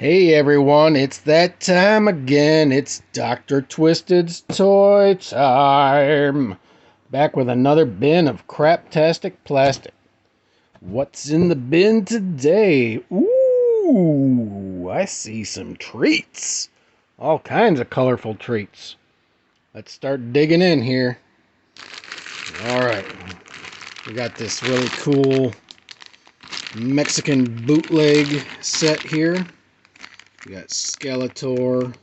Hey everyone, it's that time again. It's Dr. Twisted's Toy Time. Back with another bin of craptastic plastic. What's in the bin today? Ooh, I see some treats. All kinds of colorful treats. Let's start digging in here. Alright, we got this really cool Mexican bootleg set here. We got Skeletor,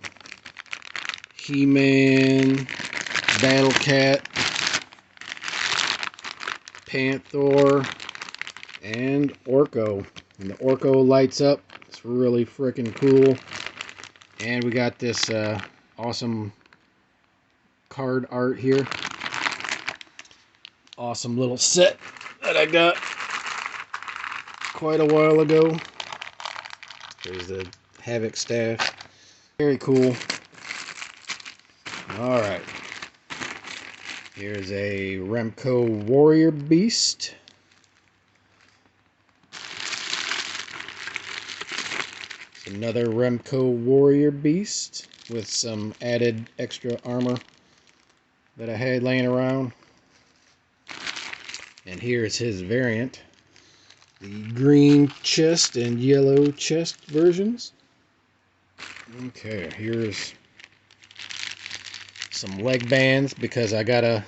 He-Man, Battle Cat, Panther, and Orko. And the Orko lights up. It's really freaking cool. And we got this awesome card art here. Awesome little set that I got quite a while ago. There's the Havoc staff. Very cool. Alright. Here's a Remco Warrior Beast. Another Remco Warrior Beast with some added extra armor that I had laying around. And here's his variant. The green chest and yellow chest versions. Okay, here's some leg bands because I gotta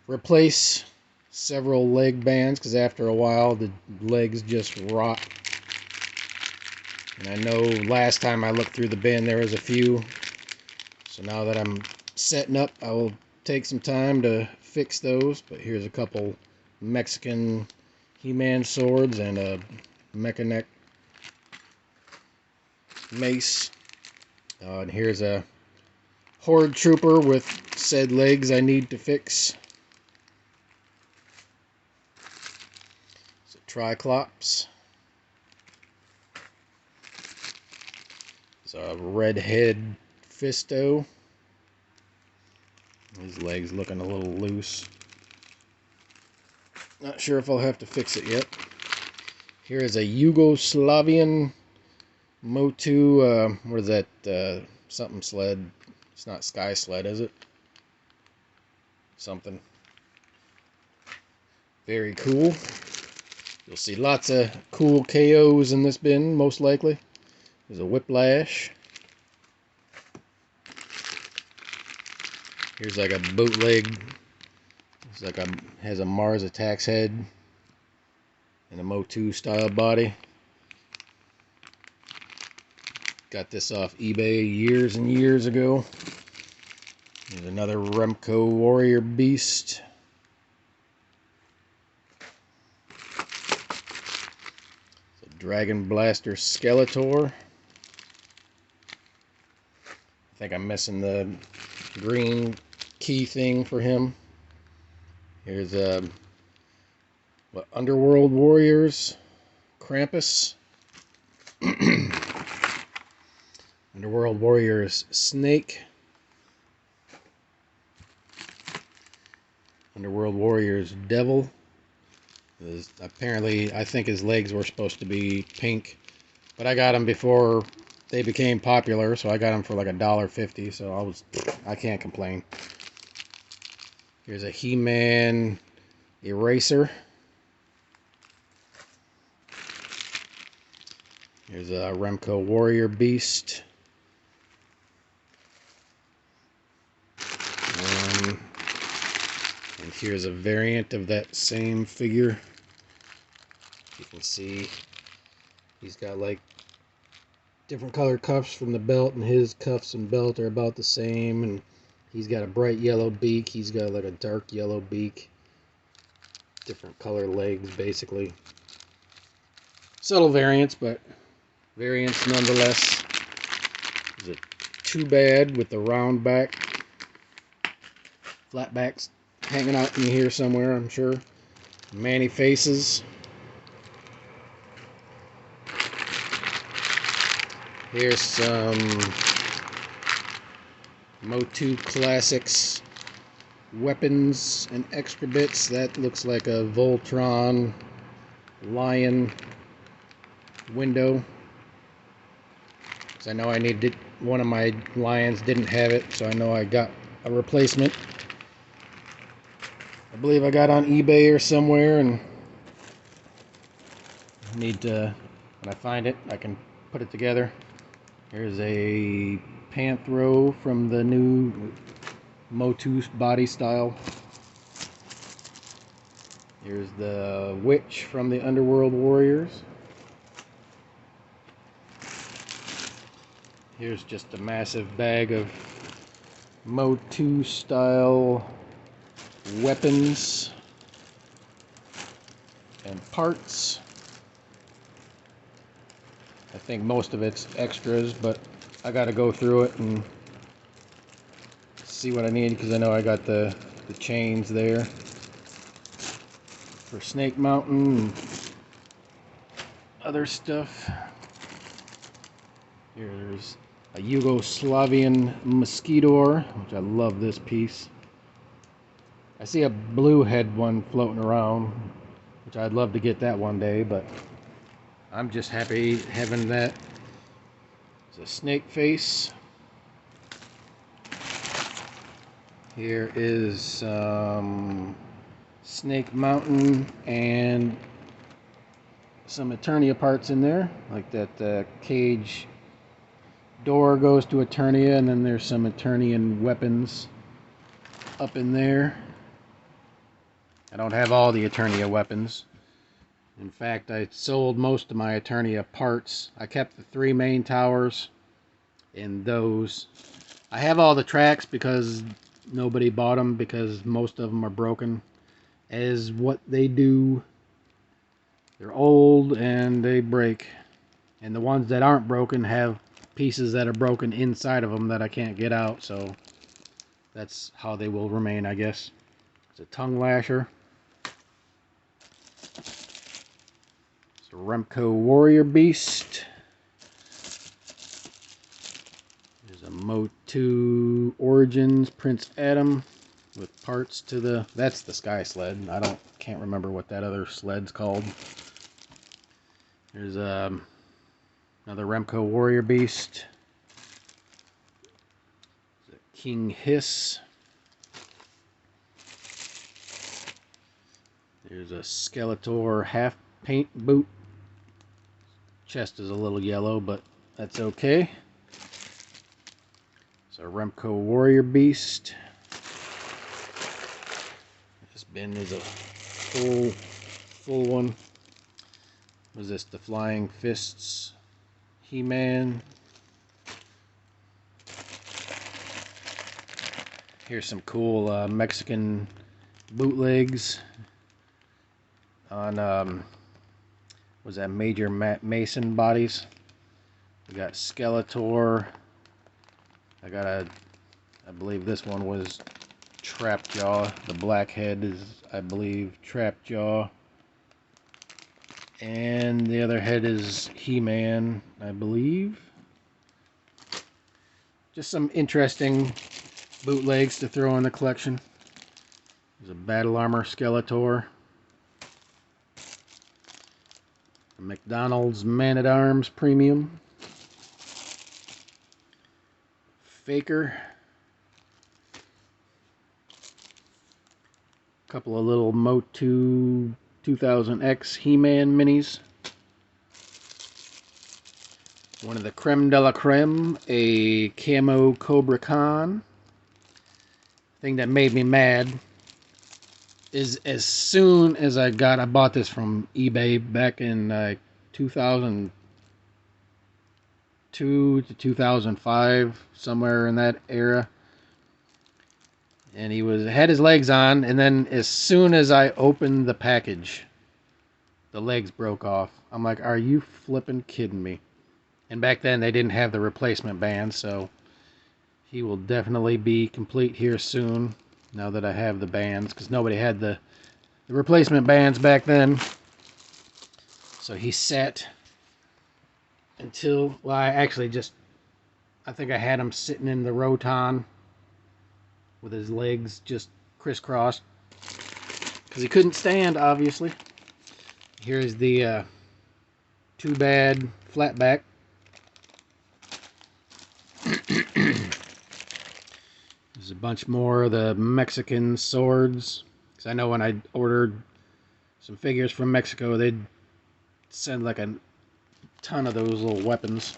replace several leg bands because after a while the legs just rot. And I know last time I looked through the bin there was a few. So now that I'm setting up, I will take some time to fix those. But here's a couple Mexican He-Man swords and a Mechanic mace. And here's a Horde Trooper with said legs I need to fix. It's a Triclops. It's a Redhead Fisto. His legs looking a little loose. Not sure if I'll have to fix it yet. Here is a Yugoslavian MOTU, what is that, something sled. It's not Sky Sled, is it? Something. Very cool. You'll see lots of cool KOs in this bin, most likely. There's a Whiplash. Here's like a bootleg. It's like has a Mars Attacks head and a MOTU style body. Got this off eBay years and years ago. There's another Remco Warrior Beast. It's a Dragon Blaster Skeletor. I think I'm missing the green key thing for him. Here's what, Underworld Warriors Krampus. Underworld Warriors Snake. Underworld Warriors Devil. Apparently, I think his legs were supposed to be pink, but I got them before they became popular, so I got them for like $1.50. So I can't complain. Here's a He-Man Eraser. Here's a Remco Warrior Beast. And here's a variant of that same figure. You can see he's got like different color cuffs from the belt, and his cuffs and belt are about the same. And he's got a bright yellow beak. He's got like a dark yellow beak. Different color legs, basically. Subtle variants, but variants nonetheless. There's a Too Bad with the round back. Flat backs hanging out in here somewhere, I'm sure. Manny Faces. Here's some MOTU Classics weapons and extra bits. That looks like a Voltron Lion window. So I know I needed, one of my lions didn't have it, so I know I got a replacement. I believe I got on eBay or somewhere, and need to, when I find it, I can put it together. Here's a Panthro from the new MOTU body style. Here's the Witch from the Underworld Warriors. Here's just a massive bag of MOTU style weapons and parts. I think most of it's extras, but I gotta go through it and see what I need, because I know I got the chains there for Snake Mountain and other stuff. Here's a Yugoslavian Mosquitor, which I love this piece. I see a blue head one floating around, which I'd love to get that one day, but I'm just happy having that. It's a snake face. Here is Snake Mountain and some Eternia parts in there, like that cage door goes to Eternia, and then there's some Eternian weapons up in there. I don't have all the Eternia weapons. In fact, I sold most of my Eternia parts. I kept the 3 main towers and those. I have all the tracks because nobody bought them, because most of them are broken. As what they do, they're old and they break. And the ones that aren't broken have pieces that are broken inside of them that I can't get out, so that's how they will remain, I guess. It's a tongue lasher. It's a Remco Warrior Beast. There's a MOTU Origins Prince Adam with parts to the, that's the Sky Sled. Can't remember what that other sled's called. There's another Remco Warrior Beast. There's a King Hiss. There's a Skeletor half paint boot. Chest is a little yellow, but that's okay. It's a Remco Warrior Beast. This bin is a full one. What is this? The Flying Fists He-Man. Here's some cool Mexican bootlegs on was that Major Mason bodies. We got Skeletor. I believe this one was Trapjaw. The black head is, I believe, Trapjaw. And the other head is He-Man, I believe. Just some interesting bootlegs to throw in the collection. There's a Battle Armor Skeletor. A McDonald's Man-at-Arms Premium. Faker. A couple of little MOTU 2000X He-Man minis. One of the creme de la creme, a camo Cobra Khan. Thing that made me mad is as soon as I bought this from eBay back in 2002 to 2005, somewhere in that era. And he had his legs on, and then as soon as I opened the package, the legs broke off. I'm like, are you flipping kidding me? And back then they didn't have the replacement band, so he will definitely be complete here soon, now that I have the bands, because nobody had the replacement bands back then. So he sat until, well, I think I had him sitting in the Roton with his legs just crisscrossed, because he couldn't stand, obviously. Here's the Too Bad Flatback. There's a bunch more of the Mexican swords. Because I know when I ordered some figures from Mexico, they'd send like a ton of those little weapons.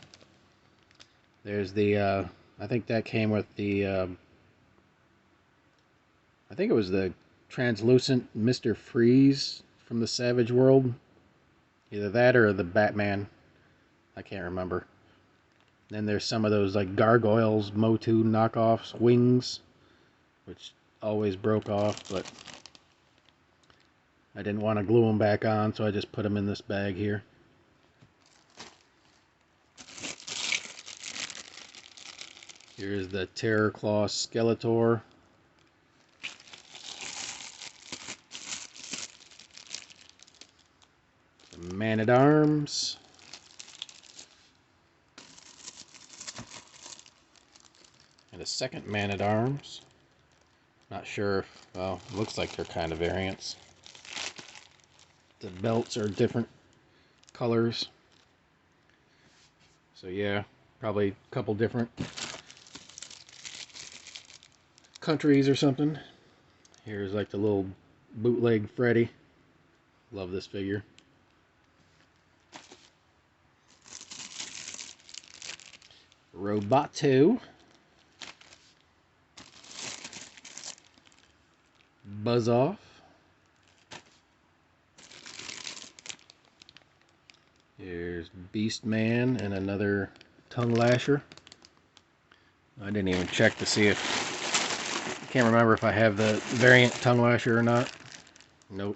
There's the, I think that came with the, I think it was the translucent Mr. Freeze from the Savage World. Either that or the Batman. I can't remember. Then there's some of those like gargoyles, MOTU knockoffs, wings, which always broke off, but I didn't want to glue them back on, so I just put them in this bag here. Here's the Terror Claw Skeletor. The Man-at-Arms. And a second Man-at-Arms. Not sure if, well, looks like they're kind of variants. The belts are different colors. So yeah, probably a couple different countries or something. Here's like the little bootleg Freddy. Love this figure. Roboto. Buzz Off. Here's Beast Man and another tongue lasher. I didn't even check to see if, I can't remember if I have the variant tongue lasher or not. Nope.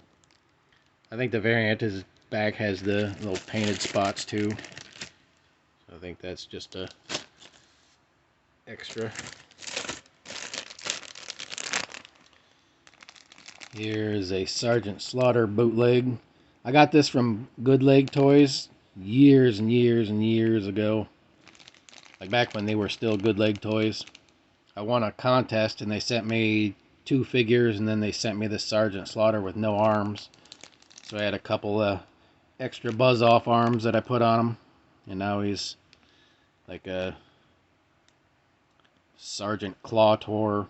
I think the variant is back has the little painted spots too. So I think that's just a extra. Here's a Sergeant Slaughter bootleg. I got this from Good Leg Toys years and years and years ago. Like back when they were still Good Leg Toys. I won a contest and they sent me 2 figures, and then they sent me the Sergeant Slaughter with no arms. So I had a couple of extra Buzz Off arms that I put on him. And now he's like a Sergeant Clawtor.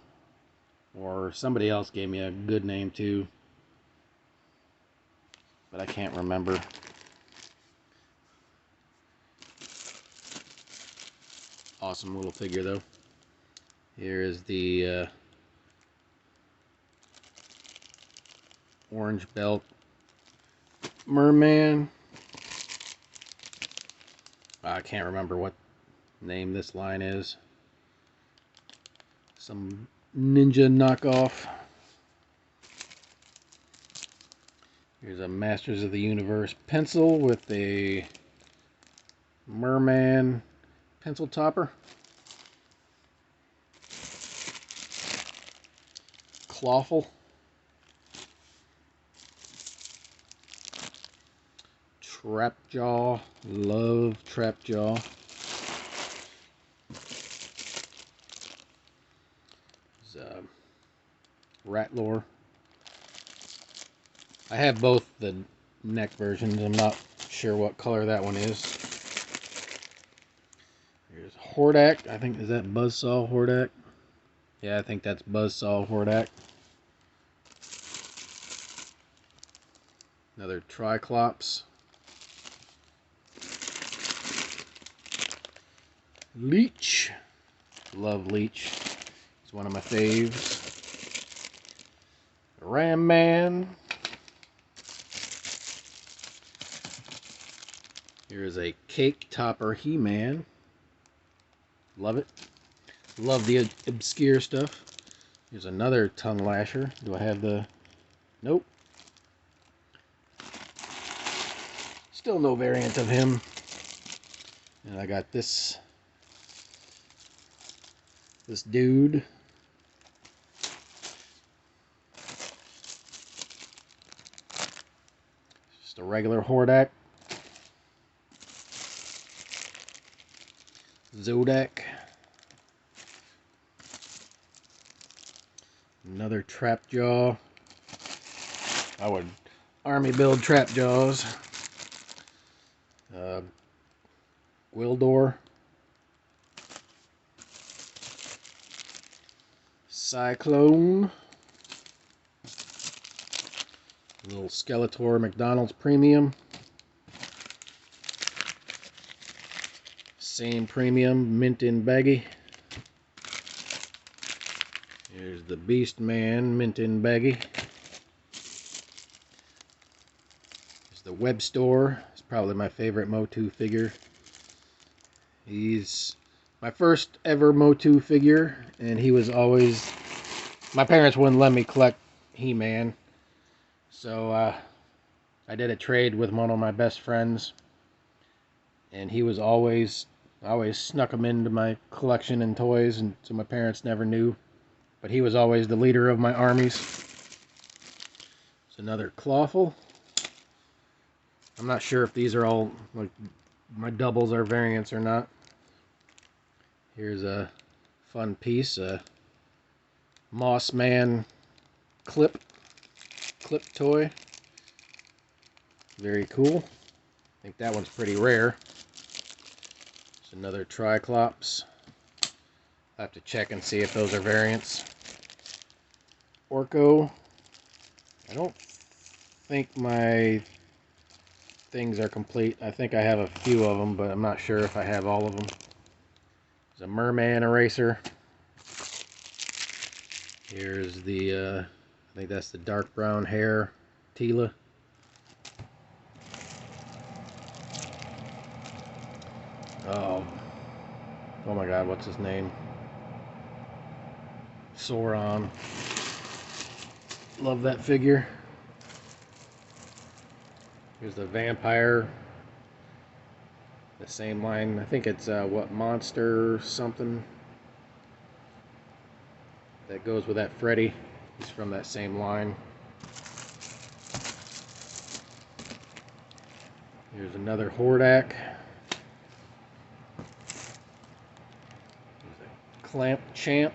Or somebody else gave me a good name too, but I can't remember. Awesome little figure though. Here is the orange belt Merman. I can't remember what name this line is. Some ninja knockoff. Here's a Masters of the Universe pencil with a Merman pencil topper. Clawful. Trapjaw. Love Trapjaw. Ratlore. I have both the neck versions. I'm not sure what color that one is. Here's Hordak. I think, is that Buzzsaw Hordak? Yeah, I think that's Buzzsaw Hordak. Another Triclops. Leech. Love Leech. He's one of my faves. Ram Man. Here's a Cake Topper He-Man. Love it. Love the obscure stuff. Here's another tongue lasher. Do I have the... Nope. Still no variant of him. And I got this dude. Just a regular Hordak. Zodak. Another Trapjaw. I would army build Trapjaws. Gwildor. Cyclone. Little Skeletor McDonald's Premium. Same premium, mint in baggy. Here's the Beast Man, mint in baggy. Here's the Web Store. It's probably my favorite MOTU figure. He's my first ever MOTU figure, and he was always... My parents wouldn't let me collect He-Man, so I did a trade with one of my best friends, and he was always... I always snuck him into my collection and toys, and so my parents never knew. But he was always the leader of my armies. It's another Clawful. I'm not sure if these are all, like, my doubles are variants or not. Here's a fun piece, a Moss Man clip toy. Very cool. I think that one's pretty rare. It's another Triclops. I'll have to check and see if those are variants. Orko. I don't think my things are complete. I think I have a few of them, but I'm not sure if I have all of them. There's a Merman Eraser. Here's the, I think that's the dark brown hair Tila. Oh my god, what's his name? Sauron. Love that figure. Here's the Vampire. The same line. I think it's, what, Monster something? That goes with that Freddy. He's from that same line. Here's another Hordak. Here's a Clamp Champ.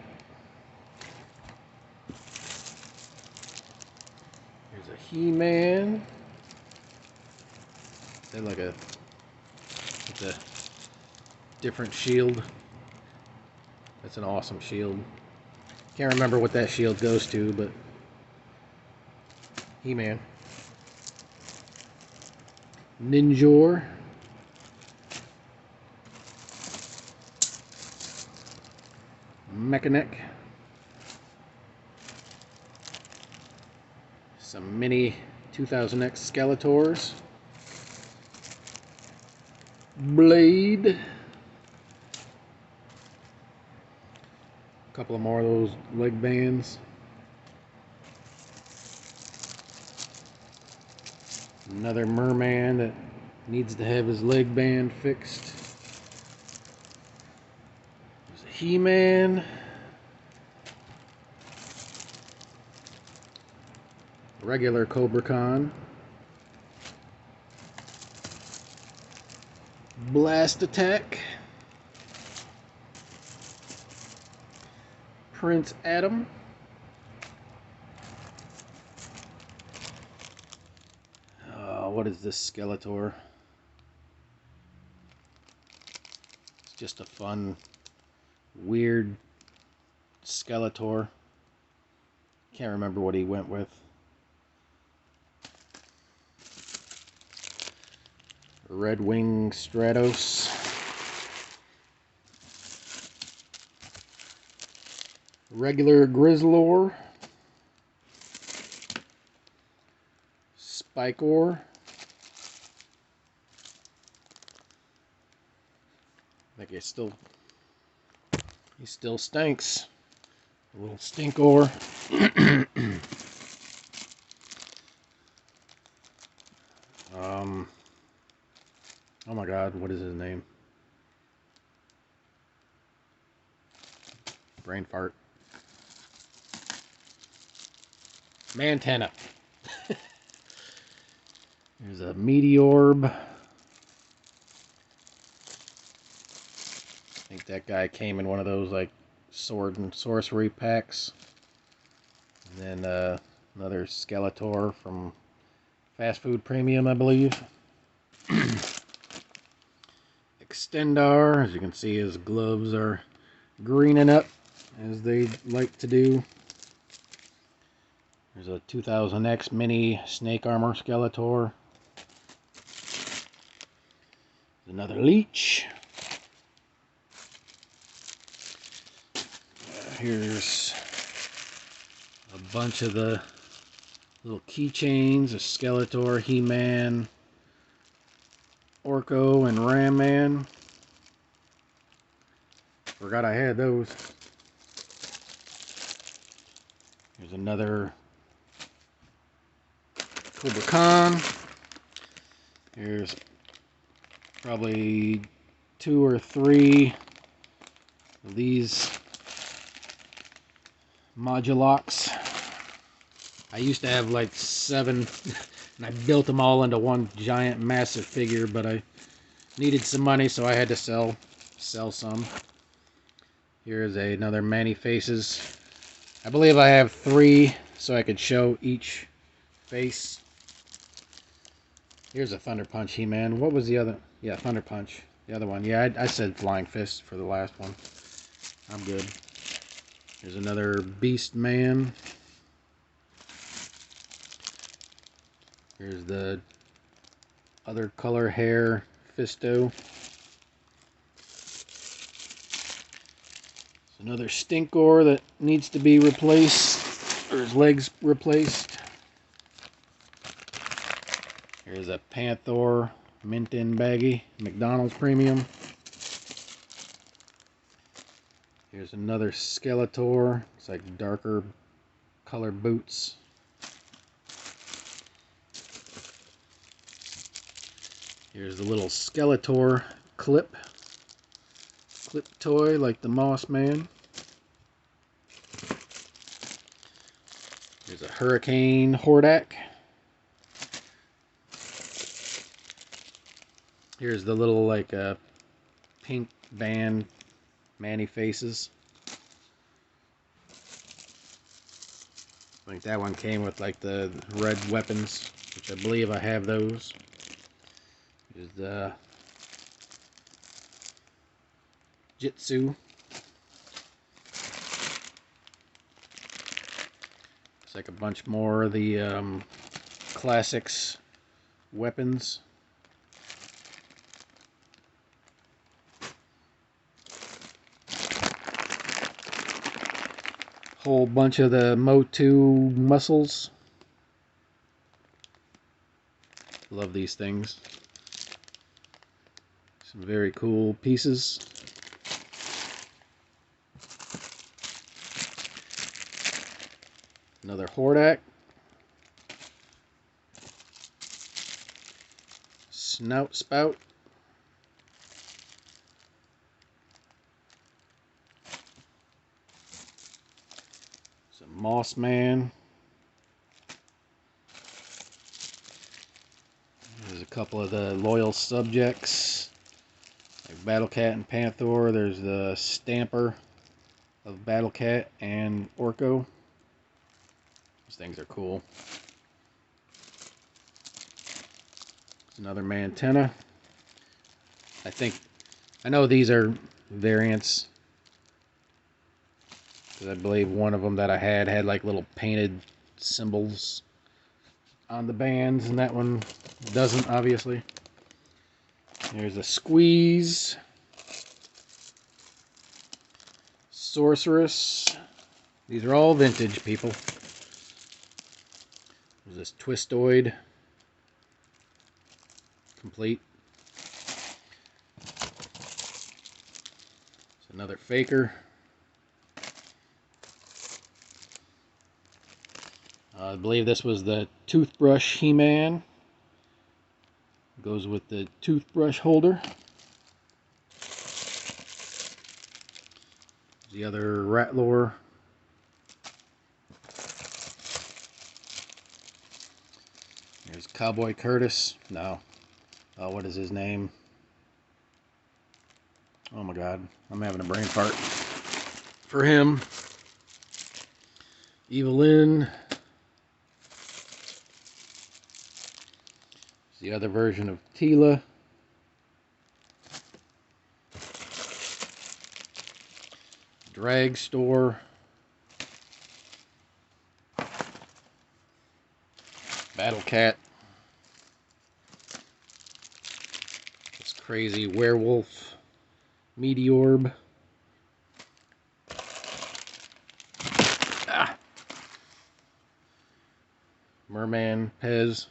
Here's a He-Man. They're like it's a different shield. That's an awesome shield. Can't remember what that shield goes to, but He-Man. Ninjor. Mechanic. Some mini 2000X Skeletors. Blade. A couple of more of those leg bands. Another Merman that needs to have his leg band fixed. There's a He-Man. Regular Cobra Khan. Blast Attack. Prince Adam. What is this Skeletor? It's just a fun, weird Skeletor. Can't remember what he went with. Red Wing Stratos. Regular Grizzlor. Spikor. I think he still stinks. A little Stinkor. Oh my god, what is his name? Brain fart. Mantenna. There's a Meteorb. I think that guy came in one of those like sword and sorcery packs. And then another Skeletor from Fast Food Premium, I believe. Extendar, as you can see, his gloves are greening up. as they like to do. There's a 2000X Mini Snake Armor Skeletor. Another Leech. Here's a bunch of the little keychains, a Skeletor, He-Man, Orko, and Ram Man. Forgot I had those. Here's another Cobra Khan. Here's probably 2 or 3 of these Modulocks. I used to have like 7 and I built them all into one giant massive figure, but I needed some money, so I had to sell some. Here's another Manny Faces. I believe I have 3 so I could show each face. Here's a Thunder Punch He-Man. What was the other? Yeah, Thunder Punch. The other one. Yeah, I said Flying Fist for the last one. I'm good. Here's another Beast Man. Here's the other color hair Fisto. There's another Stinkor that needs to be replaced, or his legs replaced. Here's a Panther mint in baggy, McDonald's premium. Here's another Skeletor. It's like darker color boots. Here's the little Skeletor clip toy like the Moss Man. Here's a Hurricane Hordak. Here's the little like pink band Manny Faces. I think that one came with like the red weapons, which I believe I have those. Here's the Jitsu. It's like a bunch more of the classics weapons. Whole bunch of the MOTU muscles. Love these things. Some very cool pieces. Another Hordak. Snout Spout. Some Moss Man. There's a couple of the loyal subjects, like Battle Cat and Panther. There's the Stamper of Battle Cat and Orko. These things are cool. There's another Mantenna. I know these are variants, because I believe one of them that I had like little painted symbols on the bands, and that one doesn't, obviously. There's a Squeeze. Sorceress. These are all vintage, people. There's this Twistoid. Complete. There's another Faker. I believe this was the Toothbrush He-Man. Goes with the toothbrush holder. The other Ratlore. There's Cowboy Curtis. No. What is his name? Oh my god. I'm having a brain fart. For him. Evelyn. The other version of Tila. Drag store. Battle Cat. This crazy werewolf. Meteorb. Ah. Merman Pez.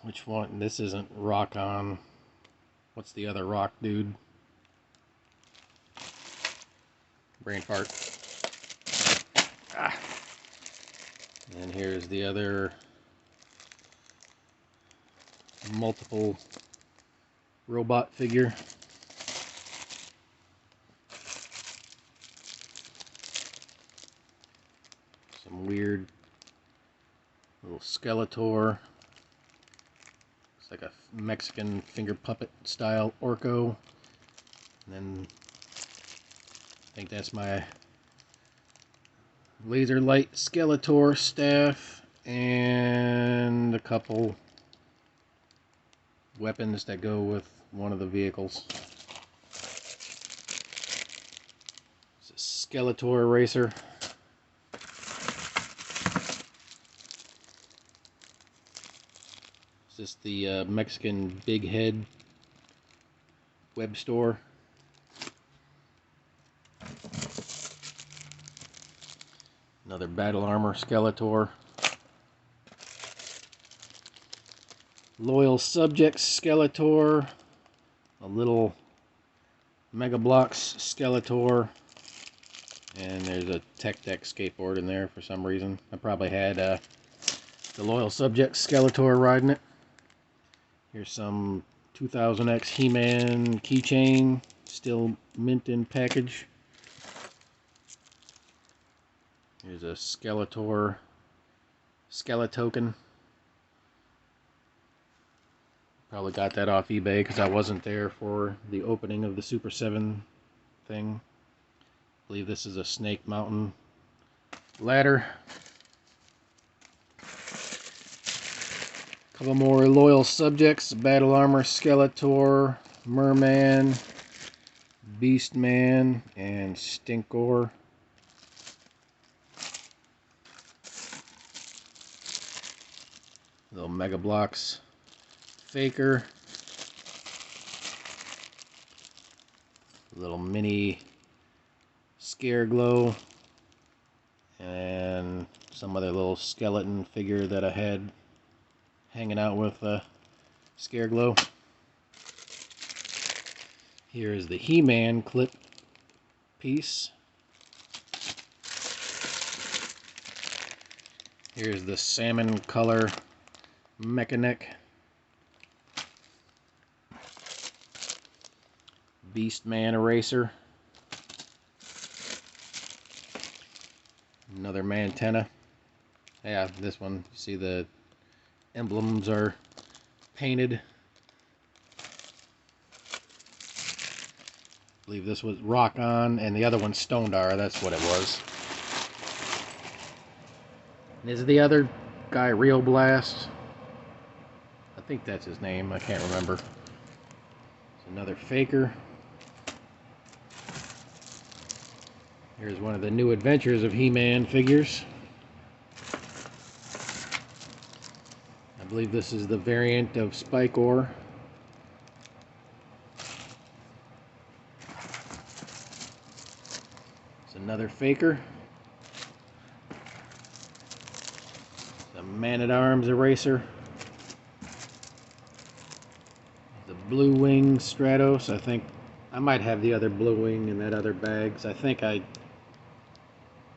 Which one? This isn't Rock On. What's the other rock dude? Brain fart. Ah. And here's the other multiple robot figure. Some weird little Skeletor. Looks like a Mexican finger puppet style Orko. And then I think that's my laser light Skeletor staff and a couple weapons that go with one of the vehicles. It's a Skeletor eraser. Is this the Mexican Big Head web store? Another Battle Armor Skeletor. Loyal Subjects Skeletor. A little Mega Bloks Skeletor. And there's a Tech Deck skateboard in there for some reason. I probably had the Loyal Subjects Skeletor riding it. Here's some 2000X He-Man keychain. Still mint in package. Here's a Skeletor Skeletoken. Probably got that off eBay because I wasn't there for the opening of the Super 7 thing. I believe this is a Snake Mountain ladder. Couple more Loyal Subjects. Battle Armor Skeletor, Merman, Beastman, and Stinkor. Little Mega Bloks Faker. Little mini Scareglow. And some other little skeleton figure that I had hanging out with Scareglow. Here is the He-Man clip piece. Here's the salmon color Mechanic. Beastman eraser. Another Mantenna. Yeah, this one, you see the emblems are painted. I believe this was Rock On, and the other one's Stondar. That's what it was. And is the other guy Rio Blast? I think that's his name. I can't remember. It's another Faker. Here's one of the new Adventures of He-Man figures. I believe this is the variant of Spikor. It's another Faker. The Man-at-Arms eraser. The Blue Wing Stratos. I think I might have the other Blue Wing in that other bag. I think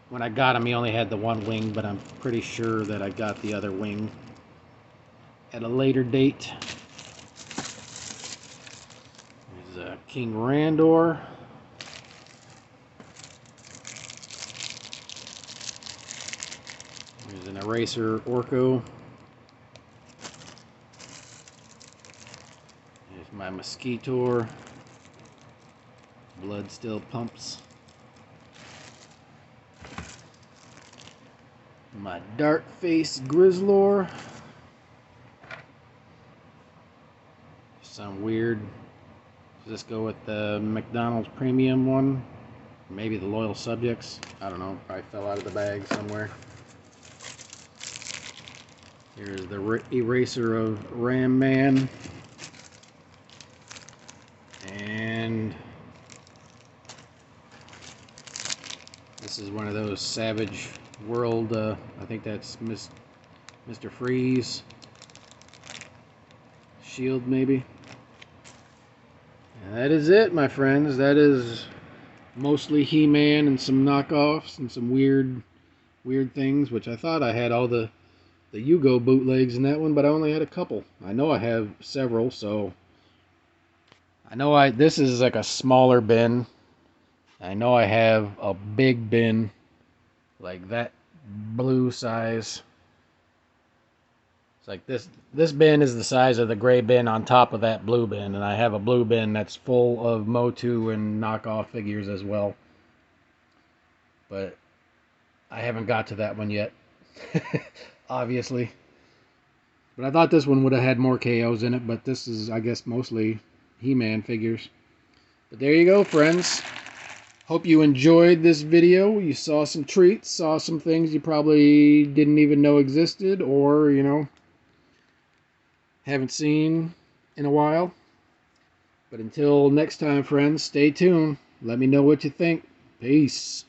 when I got him, he only had the one wing, but I'm pretty sure that I got the other wing at a later date. There's King Randor. There's an eraser Orko. There's my Mosquitor. Blood still pumps. My Dark Face Grizzlor. Sound weird. Let's go with the McDonald's premium one. Maybe the Loyal Subjects. I don't know. Probably fell out of the bag somewhere. Here's the eraser of Ram Man. And this is one of those Savage World, I think that's Mr. Freeze shield, maybe. And that is it, my friends. That is mostly He-Man and some knockoffs and some weird things, which I thought I had all the Yugo bootlegs in that one, but I only had a couple. I know I have several, so I know this is like a smaller bin. I know I have a big bin, like that blue size. It's like this bin is the size of the gray bin on top of that blue bin, and I have a blue bin that's full of MOTU and knockoff figures as well. But I haven't got to that one yet, obviously. But I thought this one would have had more KOs in it, but this is, I guess, mostly He-Man figures. But there you go, friends. Hope you enjoyed this video. You saw some treats, saw some things you probably didn't even know existed, or, you know, haven't seen in a while. But until next time, friends, stay tuned. Let me know what you think. Peace.